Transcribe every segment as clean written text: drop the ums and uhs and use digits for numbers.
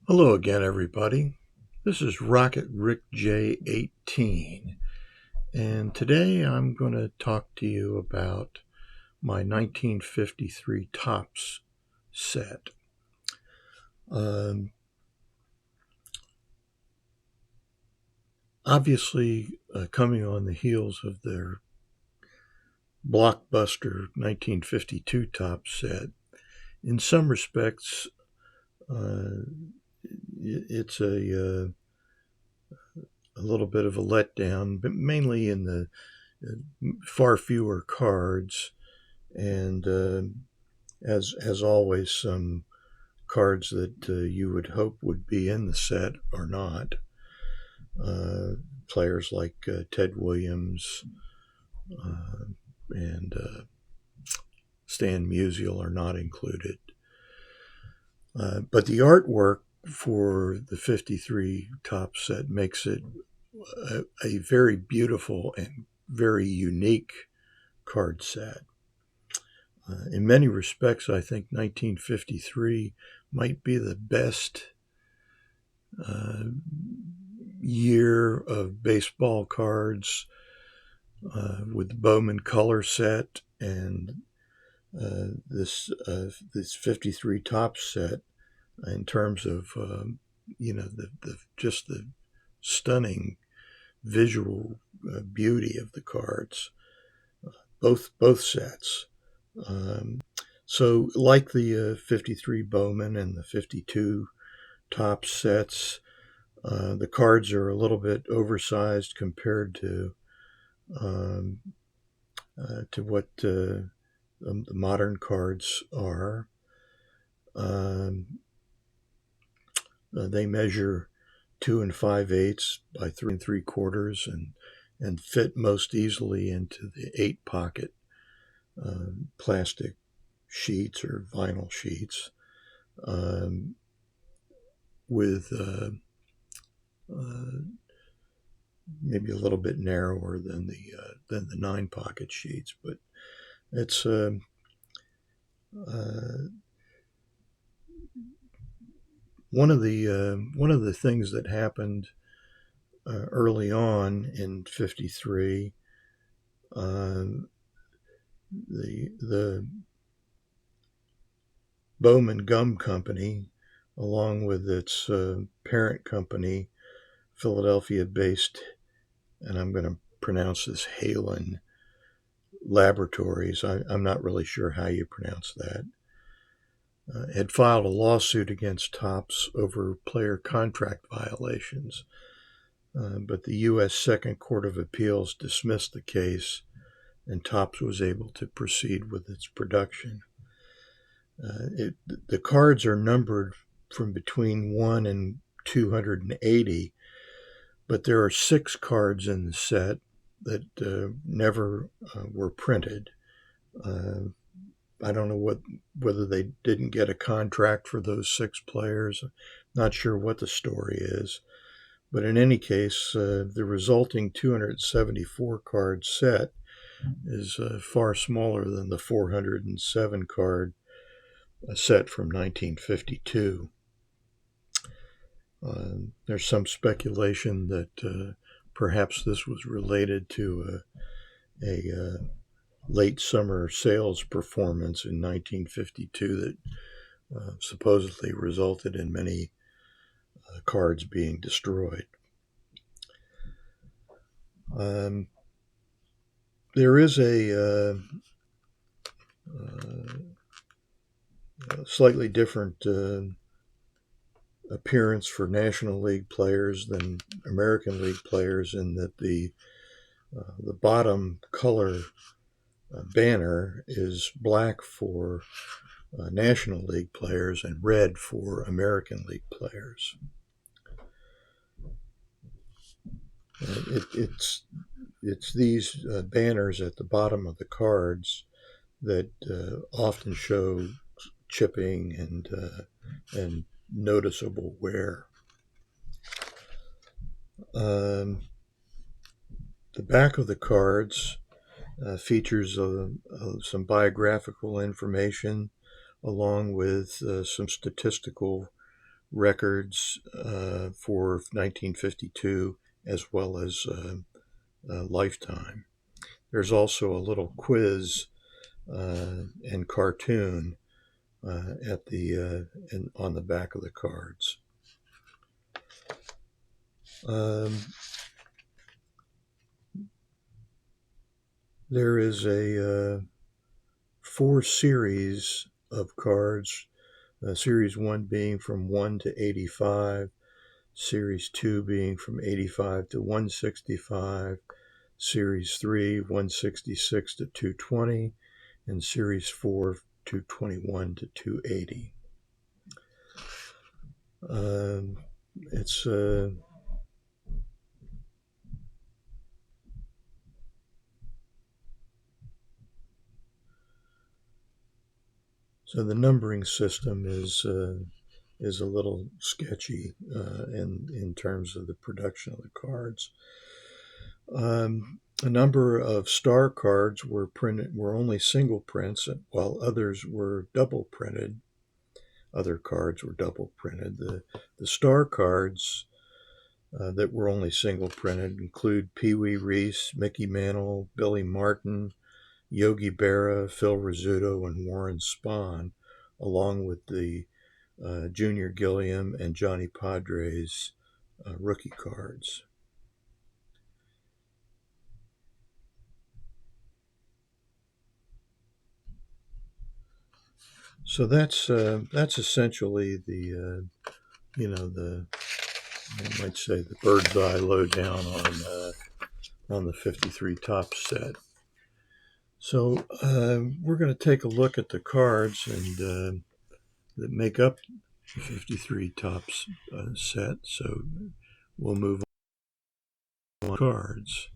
Hello again, everybody. This is Rocket Rick J18, and today I'm going to talk to you about my 1953 Topps set. Um, Obviously, coming on the heels of their blockbuster 1952 Topps set, in some respects, uh, it's a little bit of a letdown, but mainly in the far fewer cards, and as always, some cards that you would hope would be in the set are not. Players like Ted Williams uh, and Stan Musial are not included. But the artwork for the 53 top set makes it a very beautiful and very unique card set. In many respects, I think 1953 might be the best uh, year of baseball cards with the Bowman color set and this 53 top set in terms of the just the stunning visual beauty of the cards, both sets. Um, so, like the 53 Bowman and the 52 top sets, the cards are a little bit oversized compared um, to what the modern cards are. Um, they measure 2 5/8 by 3 3/4 and fit most easily into the 8 pocket plastic sheets or vinyl sheets, um, with uh, maybe a little bit narrower than the 9 pocket sheets, but it's uh, one of the things that happened early on in '53. Uh, the Bowman Gum Company, along with its parent company, Philadelphia-based, and I'm going to pronounce this Halen Laboratories. I'm not really sure how you pronounce that. Had filed a lawsuit against Topps over player contract violations, but the U.S. Second Court of Appeals dismissed the case, and Topps was able to proceed with its production. The cards are numbered from between 1 and 280, but there are 6 cards in the set that never were printed. Uh, I don't know whether they didn't get a contract for those 6 players. Not sure what the story is. But in any case, the resulting 274 card set is far smaller than the 407 card set from 1952. There's some speculation that perhaps this was related to a late summer sales performance in 1952 that supposedly resulted in many cards being destroyed. Um, there is slightly different appearance for National League players than American League players in that the bottom color banner is black for National League players and red for American League players. It's these banners at the bottom of the cards that often show chipping and noticeable wear. The back of the cards features some biographical information along with some statistical records for 1952 as well as Lifetime. There's also a little quiz and cartoon at the on the back of the cards. There is a 4 series of cards. Series 1 being from 1 to 85, Series 2 being from 85 to 165, Series 3 166 to 220, and Series 4 221 to 280. It's so the numbering system is a little sketchy in terms of the production of the cards. A number of star cards were only single prints, while others were double printed. Other cards were double printed. The star cards that were only single printed include Pee Wee Reese, Mickey Mantle, Billy Martin, Yogi Berra, Phil Rizzuto, and Warren Spahn, along with the Junior Gilliam and Johnny Padres rookie cards. So that's essentially the the I might say the bird's eye lowdown on the 53 top set. So we're going to take a look at the cards and that make up the 53 tops set. So we'll move on to cards.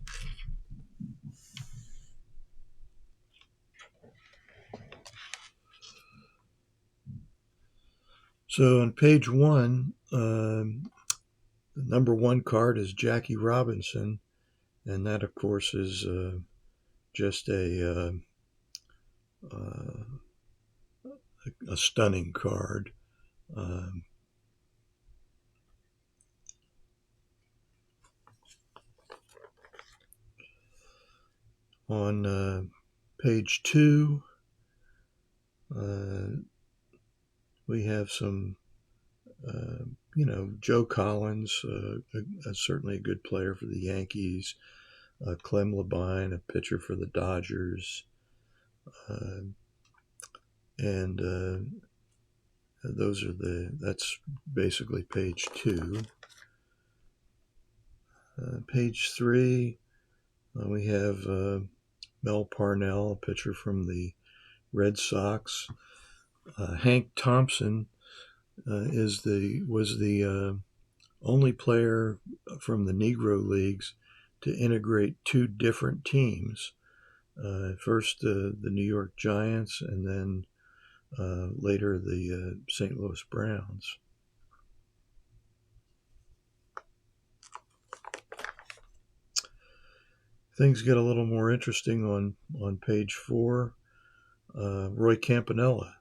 So on page 1, the number 1 card is Jackie Robinson, and that, of course, is just a stunning card. On page 2, we have some, Joe Collins, certainly a good player for the Yankees, Clem Labine, a pitcher for the Dodgers, and that's basically page 2. Page 3, we have Mel Parnell, a pitcher from the Red Sox. Hank Thompson was the only player from the Negro Leagues to integrate 2 different teams. First the New York Giants, and then later the St. Louis Browns. Things get a little more interesting on page 4. Roy Campanella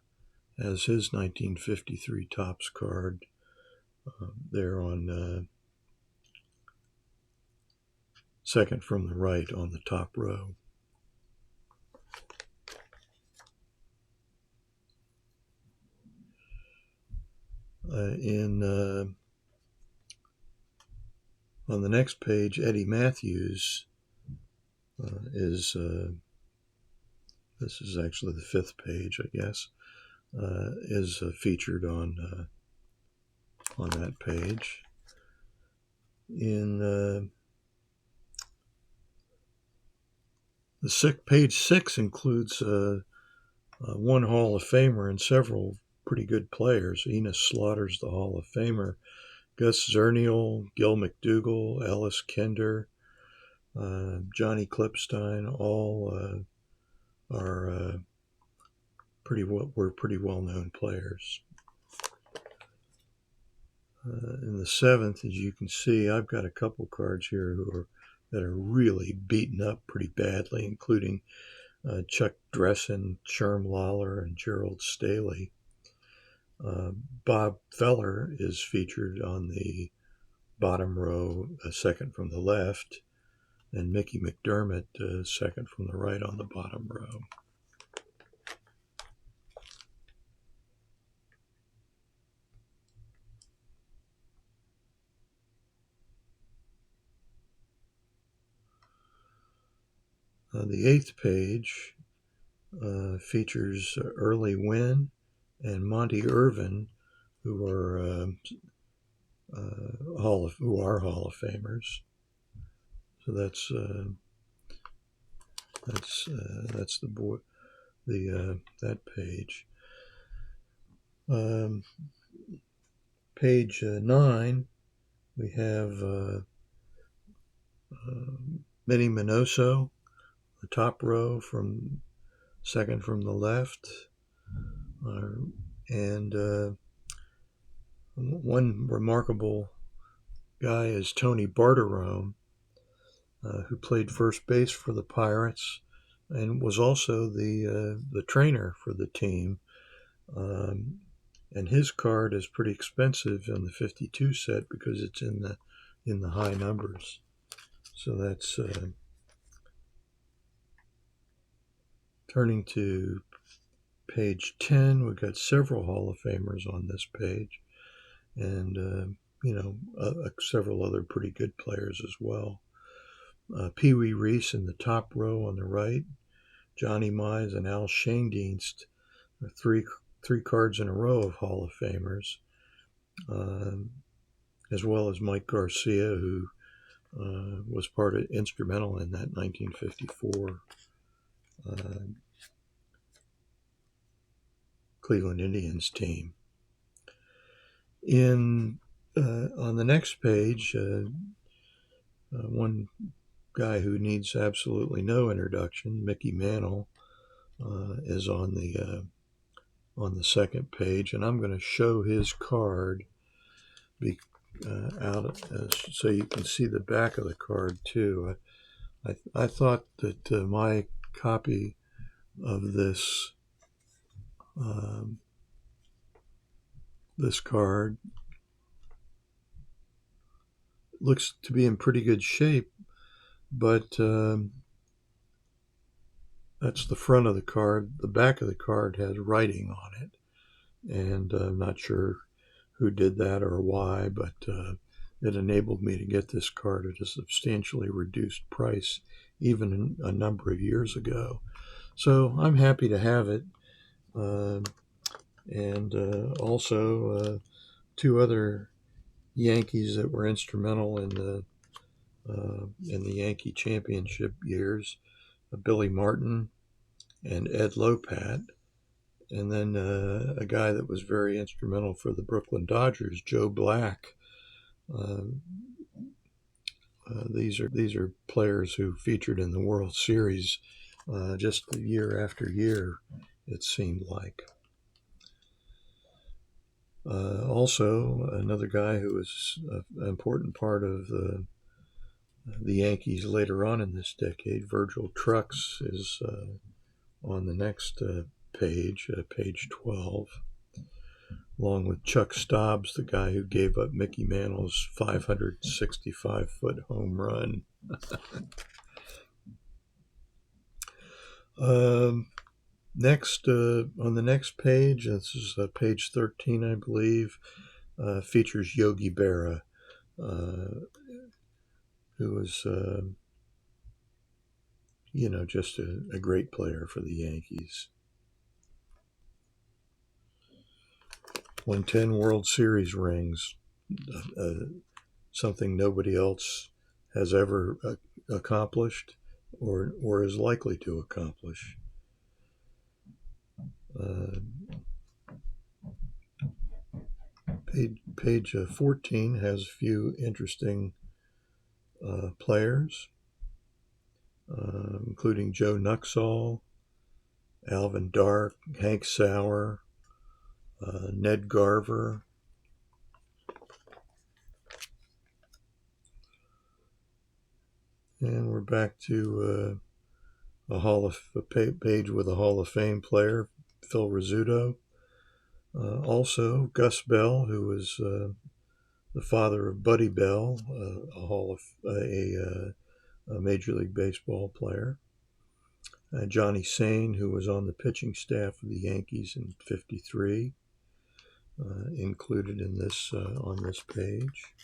has his 1953 Topps card there on second from the right on the top row. On the next page, Eddie Matthews is this is actually the 5th page, I guess, is featured on that page. In page 6 includes one Hall of Famer and several pretty good players. Enos Slaughter's the Hall of Famer. Gus Zernial, Gil McDougall, Ellis Kinder, Johnny Klipstein, all were pretty well-known players. In the 7th, as you can see, I've got a couple cards here that are really beaten up pretty badly, including Chuck Dressen, Sherm Lawler, and Gerald Staley. Bob Feller is featured on the bottom row, second from the left, and Mickey McDermott, second from the right on the bottom row. The eighth page features Early Wynn and Monte Irvin, who are Hall of Famers. So that's that page. Page 9, we have Minnie Minoso, the top row from second from the left, and one remarkable guy is Tony Barterone, who played first base for the Pirates and was also the trainer for the team. And his card is pretty expensive in the 52 set because it's in the high numbers. So that's turning to page 10. We've got several Hall of Famers on this page, and several other pretty good players as well. Pee Wee Reese in the top row on the right, Johnny Mize and Al Schoendienst are three cards in a row of Hall of Famers, as well as Mike Garcia, who was instrumental in that 1954 Cleveland Indians team. On the next page, one guy who needs absolutely no introduction, Mickey Mantle, is on the second page, and I'm going to show his card so you can see the back of the card too. I thought that my copy of this card looks to be in pretty good shape, but that's the front of the card. The back of the card has writing on it, and I'm not sure who did that or why, but it enabled me to get this card at a substantially reduced price even a number of years ago. So I'm happy to have it. And also two other Yankees that were instrumental in the Yankee championship years, Billy Martin and Ed Lopat, and then a guy that was very instrumental for the Brooklyn Dodgers, Joe Black. These are players who featured in the World Series just year after year, it seemed like. Also, another guy who was an important part of the Yankees later on in this decade, Virgil Trucks, is on the next page, page 12, along with Chuck Stobbs, the guy who gave up Mickey Mantle's 565-foot home run. Next, on the next page, this is page 13, I believe, features Yogi Berra, who was, just a great player for the Yankees. Won 10 World Series rings, something nobody else has ever accomplished or is likely to accomplish. Page 14 has a few interesting players, including Joe Nuxall, Alvin Dark, Hank Sauer, Ned Garver. And we're back to a page with a Hall of Fame player, Phil Rizzuto. Also, Gus Bell, who was the father of Buddy Bell, a Major League Baseball player. Johnny Sane, who was on the pitching staff of the Yankees in '53, included in this on this page.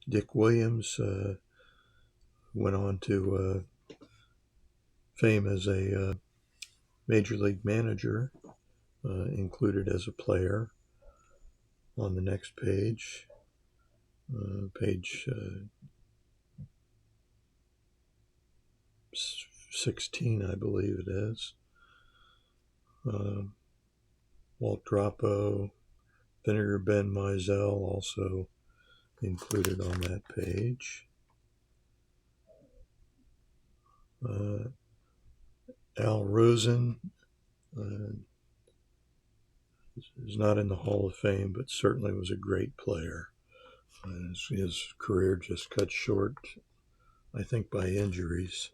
Dick Williams went on to fame as a Major League manager, included as a player on the next page, page 16, I believe it is. Walt Drapo, Vinegar Ben Mizell also included on that page. Al Rosen is not in the Hall of Fame, but certainly was a great player. His career just cut short, I think, by injuries.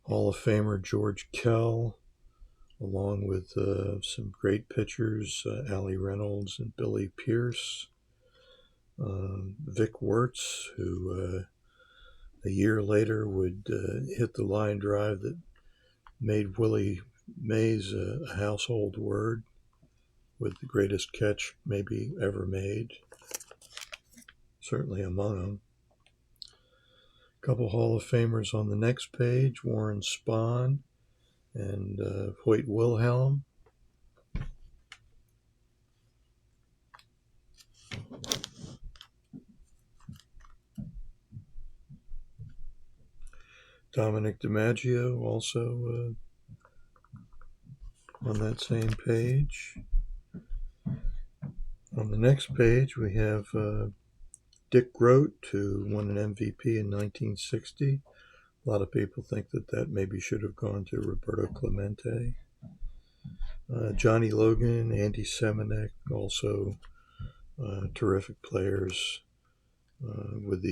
Hall of Famer George Kell, along with some great pitchers, Allie Reynolds and Billy Pierce. Vic Wertz, who a year later would hit the line drive that made Willie Mays a household word, with the greatest catch maybe ever made, certainly among them. A couple Hall of Famers on the next page, Warren Spahn and Hoyt Wilhelm. Dominic DiMaggio also on that same page. On the next page, we have Dick Groat, who won an MVP in 1960. A lot of people think that maybe should have gone to Roberto Clemente. Johnny Logan, Andy Semenuk, also terrific players with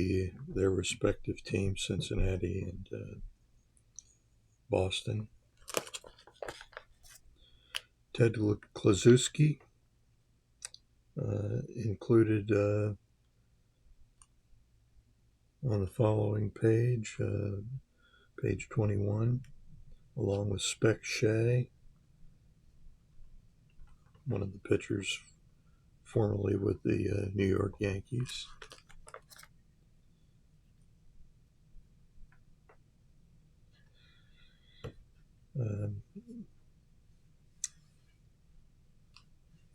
their respective teams, Cincinnati and Boston. Ted Kluszewski included on the following page, page 21, along with Spec Shea, one of the pitchers formerly with the New York Yankees.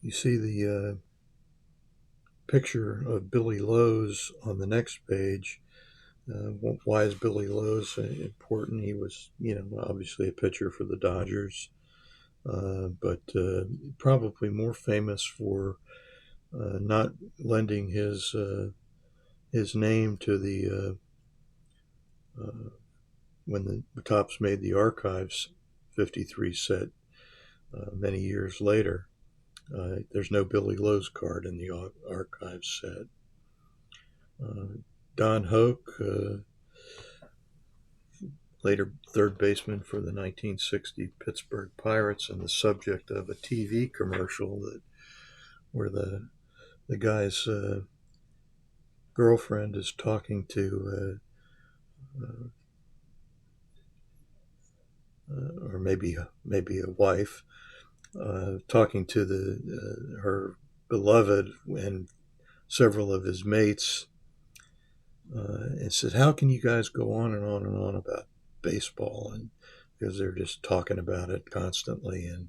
You see the picture of Billy Lowe's on the next page. Why is Billy Lowe's important? He was, obviously a pitcher for the Dodgers, but probably more famous for not lending his name to the when the Topps made the Archives '53 set many years later. There's no Billy Lowe's card in the Archives set. Don Hoke, later third baseman for the 1960 Pittsburgh Pirates, and the subject of a TV commercial where the guy's girlfriend is talking to, or maybe a wife, talking to her beloved and several of his mates, and said, "How can you guys go on and on and on about baseball?" And because they're just talking about it constantly, and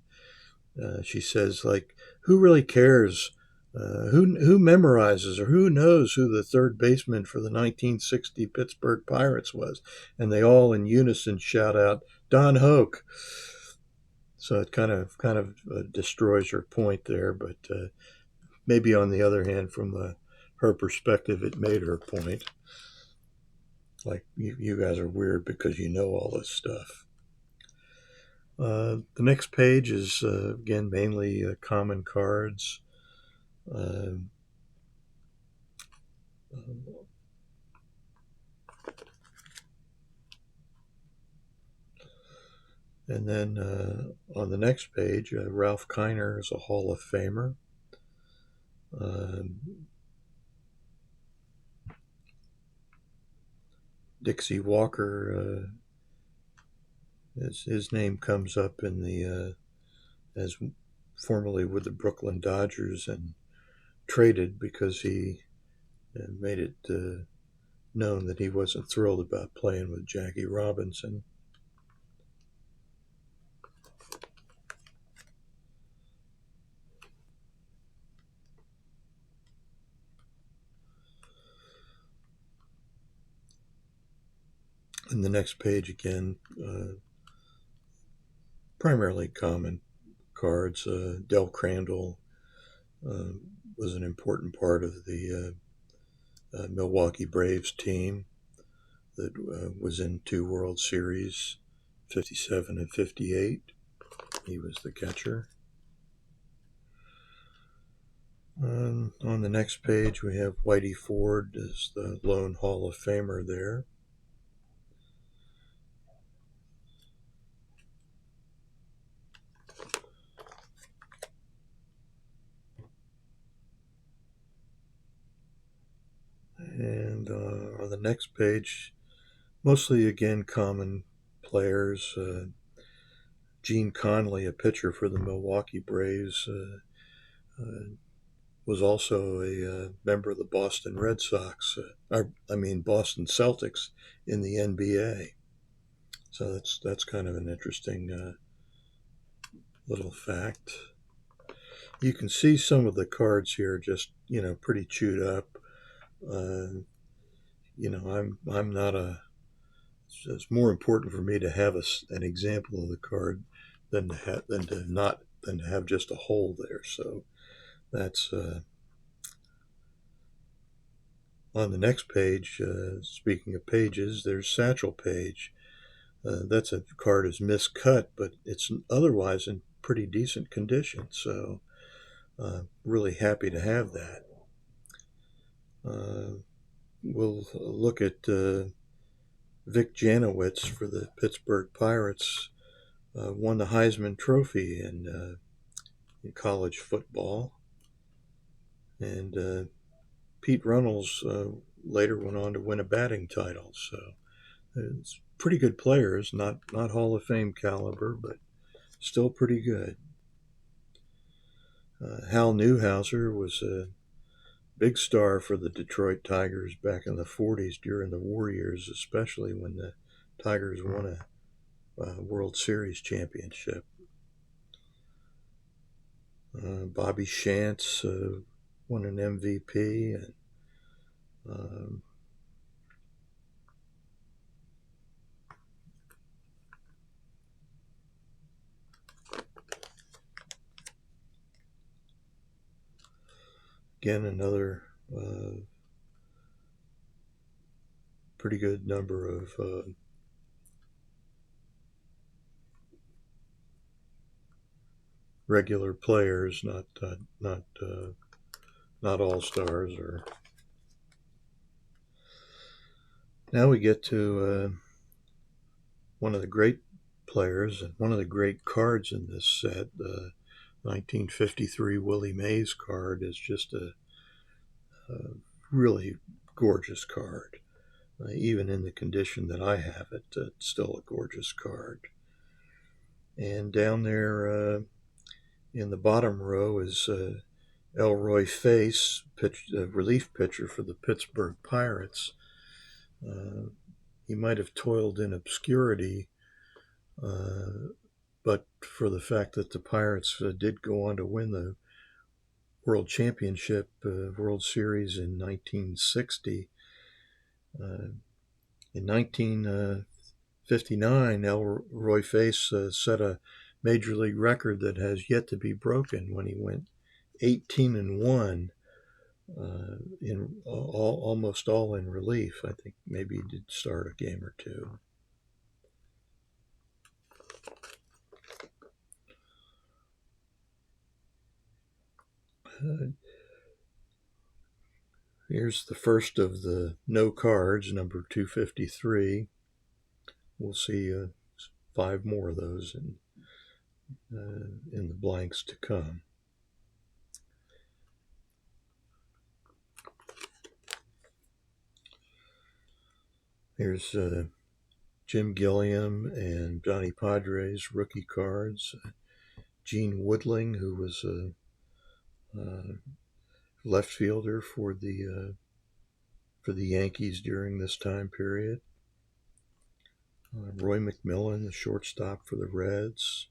she says, like, "Who really cares? Who memorizes, or who knows who the third baseman for the 1960 Pittsburgh Pirates was?" And they all in unison shout out, "Don Hoke." So it kind of destroys her point there, but maybe on the other hand, from her perspective, it made her point. Like, you guys are weird because you know all this stuff. The next page is, again, mainly common cards. And then on the next page, Ralph Kiner is a Hall of Famer. Dixie Walker, his name comes up in the as formerly with the Brooklyn Dodgers and traded because he made it known that he wasn't thrilled about playing with Jackie Robinson. And the next page again, primarily common cards. Del Crandall was an important part of the Milwaukee Braves team that was in 2 World Series, 57 and 58. He was the catcher. On the next page, we have Whitey Ford as the lone Hall of Famer there. And on the next page, mostly again common players. Gene Conley, a pitcher for the Milwaukee Braves, was also a member of the Boston Red Sox. Boston Celtics in the NBA. So that's kind of an interesting little fact. You can see some of the cards here just pretty chewed up. I'm not a. It's more important for me to have an example of the card than to have just a hole there. So that's on the next page. Speaking of pages, there's Satchell Paige. That's a card is miscut, but it's otherwise in pretty decent condition. So really happy to have that. We'll look at Vic Janowitz for the Pittsburgh Pirates. Won the Heisman Trophy in college football. And Pete Runnels later went on to win a batting title. So it's pretty good players, not Hall of Fame caliber, but still pretty good. Hal Newhouser was a big star for the Detroit Tigers back in the 40s during the war years, especially when the Tigers won a World Series championship. Bobby Shantz won an MVP, and again another pretty good number of regular players, not all stars. Or now we get to one of the great players and one of the great cards in this set. The 1953 Willie Mays card is just a really gorgeous card. Even in the condition that I have it, it's still a gorgeous card. And down there in the bottom row is Elroy Face, relief pitcher for the Pittsburgh Pirates. He might have toiled in obscurity, but for the fact that the Pirates did go on to win the World Championship, World Series in 1960. In 1959, Elroy Face set a major league record that has yet to be broken when he went 18-1 in almost all in relief. I think maybe he did start a game or two. Here's the first of the no cards, number 253. We'll see 5 more of those in the blanks to come. Here's Jim Gilliam and Johnny Padres rookie cards. Gene Woodling, who was a left fielder for the Yankees during this time period. Roy McMillan, the shortstop for the Reds.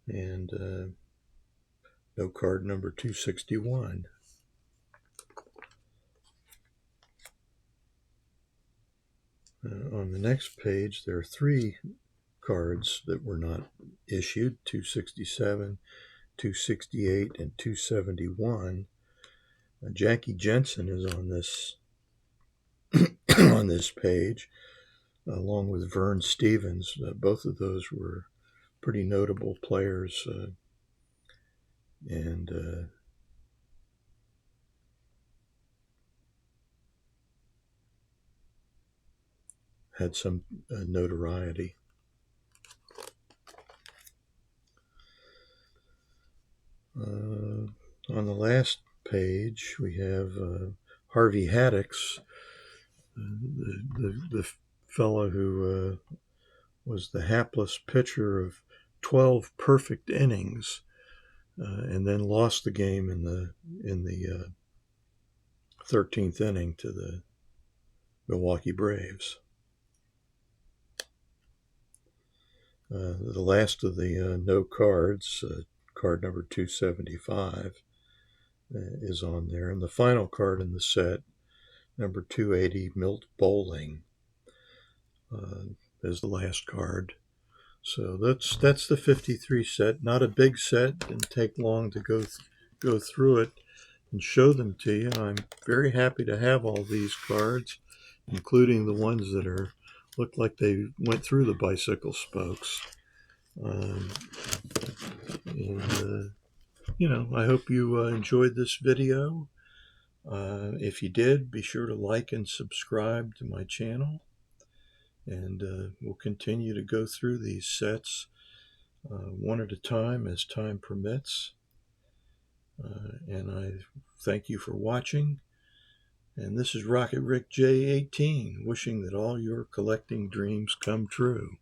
And no card number 261. On the next page, there are 3 cards that were not issued, 267, 268, and 271. Jackie Jensen is on this on this page, along with Vern Stevens. Both of those were pretty notable players, and had some notoriety. On the last page, we have Harvey Haddix, the fellow who was the hapless pitcher of 12 perfect innings, and then lost the game in the 13th inning to the Milwaukee Braves. The last of the no cards, card number 275, is on there. And the final card in the set, number 280, Milt Bowling, is the last card. So that's the 53 set. Not a big set. Didn't take long to go through it and show them to you. I'm very happy to have all these cards, including the ones that look like they went through the bicycle spokes. I hope you enjoyed this video. If you did, be sure to like and subscribe to my channel. And we'll continue to go through these sets one at a time as time permits. And I thank you for watching. And this is Rocket Rick J18, wishing that all your collecting dreams come true.